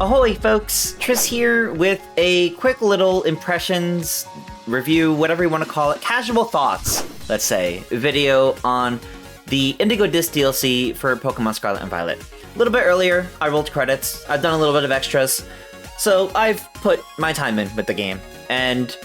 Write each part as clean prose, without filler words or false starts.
Ahoy folks, Tris here with a quick little impressions, review, whatever you want to call it, casual thoughts, let's say, video on the Indigo Disk DLC for Pokemon Scarlet and Violet. A little bit earlier, I rolled credits, I've done a little bit of extras, so I've put my time in with the game, and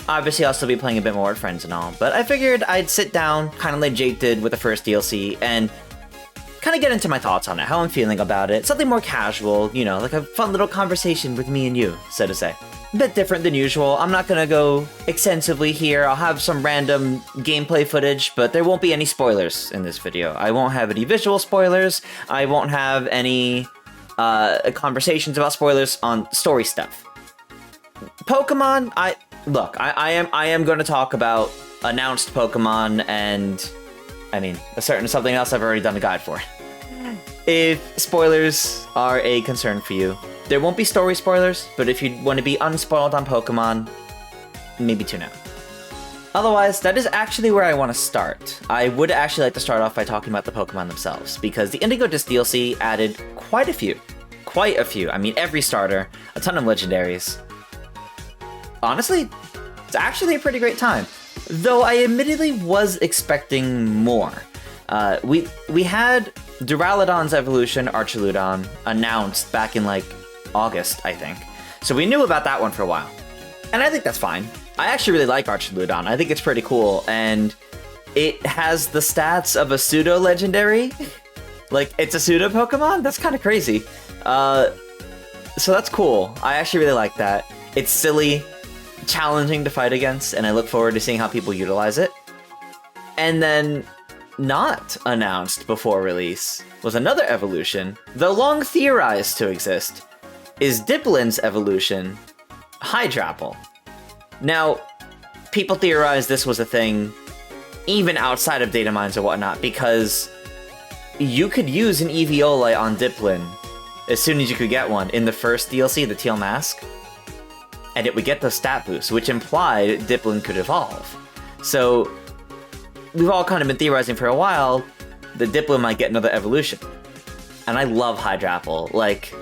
obviously I'll still be playing a bit more with friends and all, but I figured I'd sit down, kind of like Jake did with the first DLC, and kind of get into my thoughts on it, how I'm feeling about it, something more casual, you know, like a fun little conversation with me and you, so to say. A bit different than usual. I'm not gonna go extensively here. I'll have some random gameplay footage, but there won't be any spoilers in this video. I won't have any visual spoilers. I won't have any conversations about spoilers on story stuff. Pokemon, I am going to talk about announced Pokemon and, I mean, something else I've already done a guide for. If spoilers are a concern for you, there won't be story spoilers, but if you want to be unspoiled on Pokemon, maybe tune out. Otherwise, that is actually where I want to start. I would actually like to start off by talking about the Pokemon themselves, because the Indigo Disk DLC added quite a few. I mean, every starter, a ton of legendaries. Honestly, it's actually a pretty great time. Though I admittedly was expecting more. We had Duraludon's evolution, Archaludon, announced back in like August, I think. So we knew about that one for a while. And I think that's fine. I actually really like Archaludon. I think it's pretty cool. And it has the stats of a pseudo-legendary. Like, it's a pseudo-Pokemon? That's kind of crazy. So that's cool. I actually really like that. It's silly, challenging to fight against, and I look forward to seeing how people utilize it. And then, not announced before release, was another evolution, though long theorized to exist, is Diplin's evolution, Hydrapple. Now, people theorized this was a thing even outside of data mines or whatnot, because you could use an Eviolite on Diplin as soon as you could get one in the first DLC, the Teal Mask, and it would get the stat boost, which implied Diplin could evolve. So we've all kind of been theorizing for a while that Diplin might get another evolution. And I love Hydrapple. Like,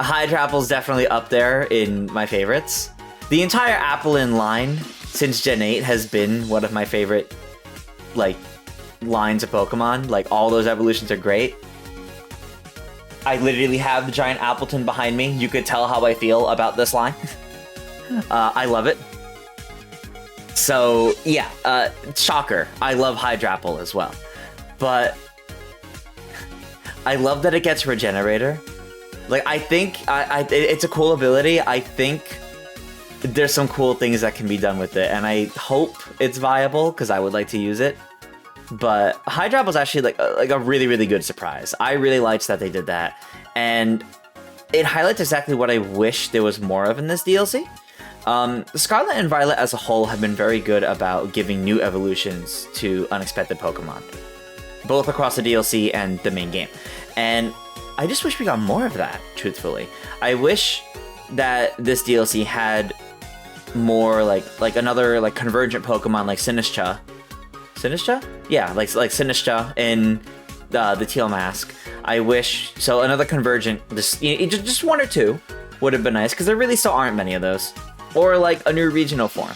Hydrapple's definitely up there in my favorites. The entire Applin line since Gen 8 has been one of my favorite, like, lines of Pokemon. Like, all those evolutions are great. I literally have the giant Appleton behind me. You could tell how I feel about this line. I love it. So, yeah, shocker. I love Hydrapple as well. But I love that it gets Regenerator. Like, I think it's a cool ability. I think there's some cool things that can be done with it, and I hope it's viable, because I would like to use it. But Hydrapple's actually like a really, really good surprise. I really liked that they did that, and it highlights exactly what I wish there was more of in this DLC. Scarlet and Violet as a whole have been very good about giving new evolutions to unexpected Pokemon, both across the DLC and the main game. And I just wish we got more of that, truthfully. I wish that this DLC had more like another like convergent Pokemon like Sinistcha. Sinistcha? Yeah, like Sinistcha in the Teal Mask. I wish, so another convergent, just one or two would have been nice, because there really still aren't many of those. Or like a new regional form.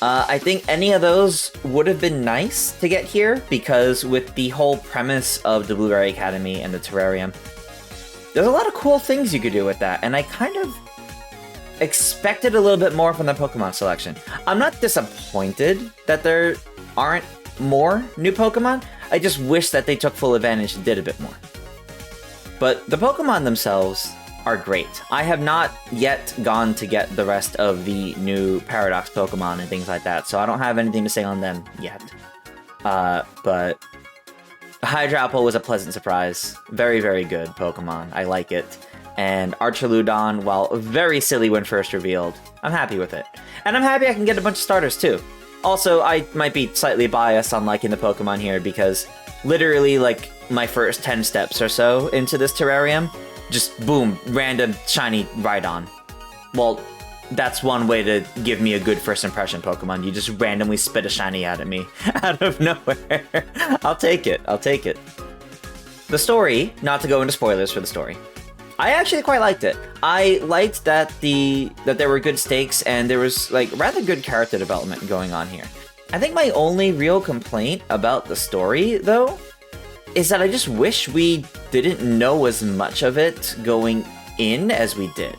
I think any of those would have been nice to get here, because with the whole premise of the Blueberry Academy and the Terrarium, there's a lot of cool things you could do with that, and I kind of expected a little bit more from the Pokemon selection. I'm not disappointed that there aren't more new Pokemon, I just wish that they took full advantage and did a bit more. But the Pokemon themselves are great. I have not yet gone to get the rest of the new Paradox Pokemon and things like that, so I don't have anything to say on them yet. But Hydrapple was a pleasant surprise. Very, very good Pokemon. I like it. And Archaludon, while very silly when first revealed, I'm happy with it. And I'm happy I can get a bunch of starters too. Also, I might be slightly biased on liking the Pokemon here, because literally, like, my first 10 steps or so into this terrarium, just boom, random shiny Rhydon. Well, that's one way to give me a good first impression Pokemon. You just randomly spit a shiny out at me out of nowhere. I'll take it. The story, not to go into spoilers for the story, I actually quite liked it. I liked that there were good stakes and there was like rather good character development going on here. I think my only real complaint about the story, though, is that I just wish we didn't know as much of it going in as we did.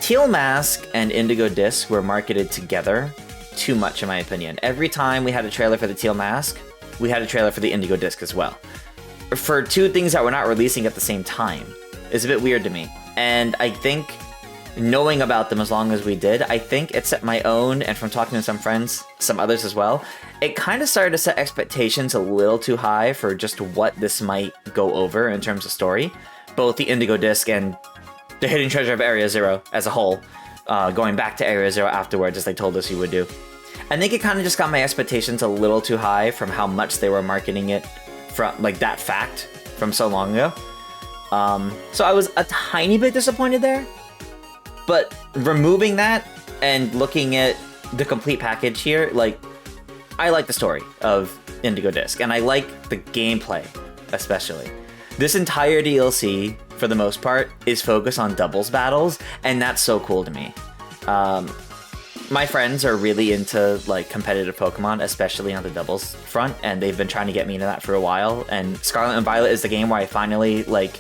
Teal Mask and Indigo Disk were marketed together too much, in my opinion. Every time we had a trailer for the Teal Mask, we had a trailer for the Indigo Disk as well. For two things that were not releasing at the same time is a bit weird to me. And I think knowing about them as long as we did, I think it set my own, and from talking to some friends, some others as well, it kind of started to set expectations a little too high for just what this might go over in terms of story. Both the Indigo Disk and the Hidden Treasure of Area Zero as a whole, going back to Area Zero afterwards as they told us you would do. I think it kind of just got my expectations a little too high from how much they were marketing it from, like, that fact from so long ago. So I was a tiny bit disappointed there, but removing that and looking at the complete package here, like, I like the story of Indigo Disk, and I like the gameplay, especially. This entire DLC, for the most part, is focused on doubles battles, and that's so cool to me. My friends are really into like competitive Pokemon, especially on the doubles front, and they've been trying to get me into that for a while, and Scarlet and Violet is the game where I finally like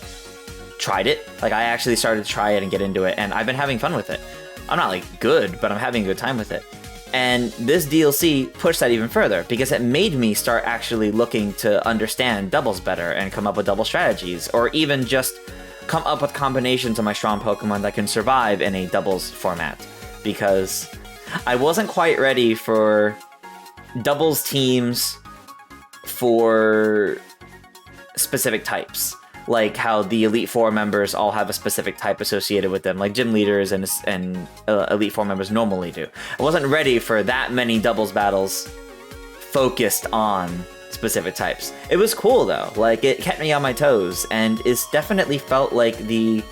tried it. Like, I actually started to try it and get into it, and I've been having fun with it. I'm not like good, but I'm having a good time with it. And this DLC pushed that even further because it made me start actually looking to understand doubles better and come up with double strategies, or even just come up with combinations of my strong Pokemon that can survive in a doubles format, because I wasn't quite ready for doubles teams for specific types, like how the Elite Four members all have a specific type associated with them, like gym leaders and Elite Four members normally do. I wasn't ready for that many doubles battles focused on specific types. It was cool though, like it kept me on my toes, and it's definitely felt like the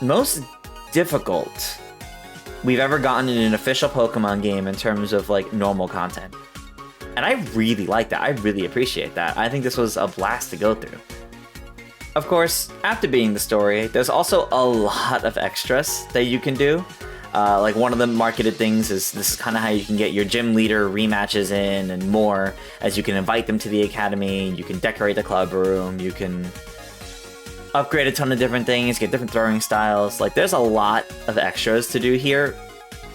most difficult we've ever gotten in an official Pokemon game in terms of like normal content. And I really like that. I really appreciate that. I think this was a blast to go through. Of course, after beating the story, there's also a lot of extras that you can do. Like one of the marketed things is this is kind of how you can get your gym leader rematches in and more, as you can invite them to the academy, you can decorate the club room, you can upgrade a ton of different things, get different throwing styles. Like, there's a lot of extras to do here,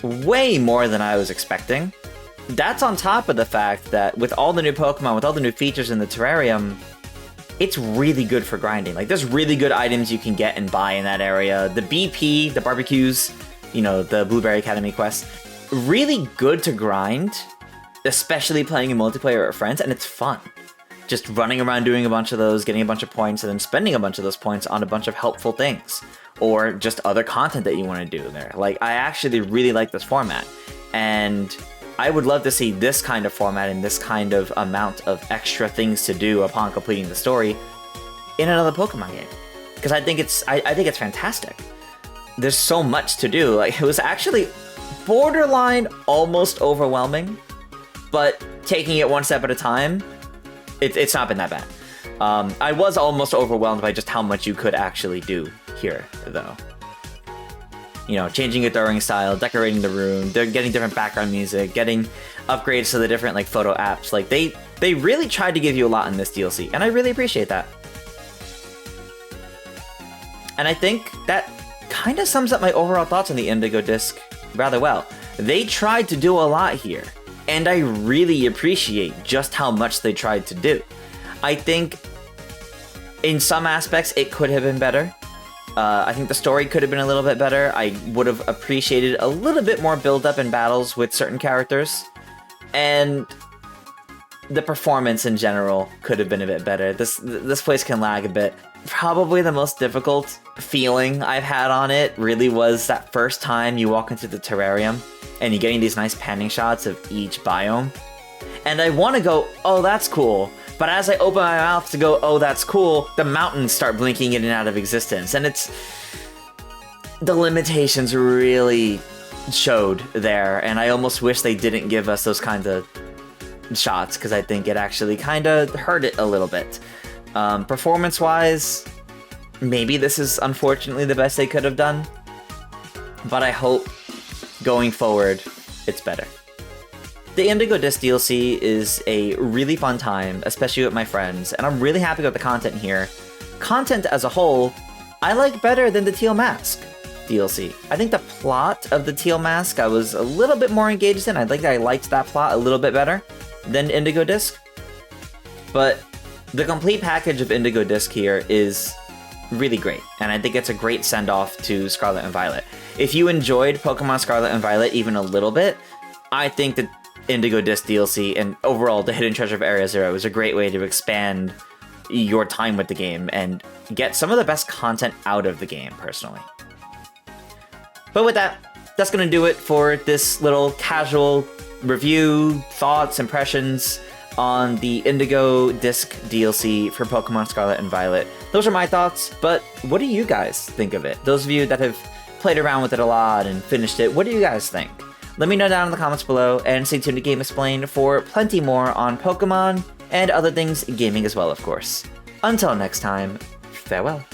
way more than I was expecting. That's on top of the fact that with all the new Pokemon, with all the new features in the terrarium, it's really good for grinding. Like, there's really good items you can get and buy in that area. The BP, the barbecues, you know, the Blueberry Academy quest, really good to grind, especially playing in multiplayer with friends, and it's fun. Just running around doing a bunch of those, getting a bunch of points, and then spending a bunch of those points on a bunch of helpful things, or just other content that you want to do there. Like, I actually really like this format, and I would love to see this kind of format and this kind of amount of extra things to do upon completing the story in another Pokemon game, because I think it's fantastic. There's so much to do. Like, it was actually borderline almost overwhelming, but taking it one step at a time, it's not been that bad. I was almost overwhelmed by just how much you could actually do here, though. You know, changing your throwing style, decorating the room, getting different background music, getting upgrades to the different like photo apps. Like, they really tried to give you a lot in this DLC, and I really appreciate that. And I think that kind of sums up my overall thoughts on the Indigo Disk rather well. They tried to do a lot here, and I really appreciate just how much they tried to do. I think in some aspects it could have been better. I think the story could have been a little bit better. I would have appreciated a little bit more build-up in battles with certain characters. And the performance in general could have been a bit better. This place can lag a bit. Probably the most difficult feeling I've had on it really was that first time you walk into the terrarium and you're getting these nice panning shots of each biome. And I want to go, oh, that's cool. But as I open my mouth to go, oh, that's cool, the mountains start blinking in and out of existence. And the limitations really showed there. And I almost wish they didn't give us those kinds of shots, because I think it actually kind of hurt it a little bit. Performance-wise, maybe this is unfortunately the best they could have done, but I hope going forward it's better. The Indigo Disk DLC is a really fun time, especially with my friends, and I'm really happy with the content here. Content as a whole, I like better than the Teal Mask DLC. I think the plot of the Teal Mask I was a little bit more engaged in. I liked that plot a little bit better than Indigo Disk. But the complete package of Indigo Disk here is really great, and I think it's a great send-off to Scarlet and Violet. If you enjoyed Pokemon Scarlet and Violet even a little bit, I think that Indigo Disk DLC and overall the Hidden Treasure of Area Zero is a great way to expand your time with the game and get some of the best content out of the game, personally. But with that, that's going to do it for this little casual review, thoughts, impressions on the Indigo Disk DLC for Pokemon Scarlet and Violet. Those are my thoughts, but what do you guys think of it? Those of you that have played around with it a lot and finished it, what do you guys think? Let me know down in the comments below, and stay tuned to GameXplain for plenty more on Pokemon and other things gaming as well, of course. Until next time, farewell.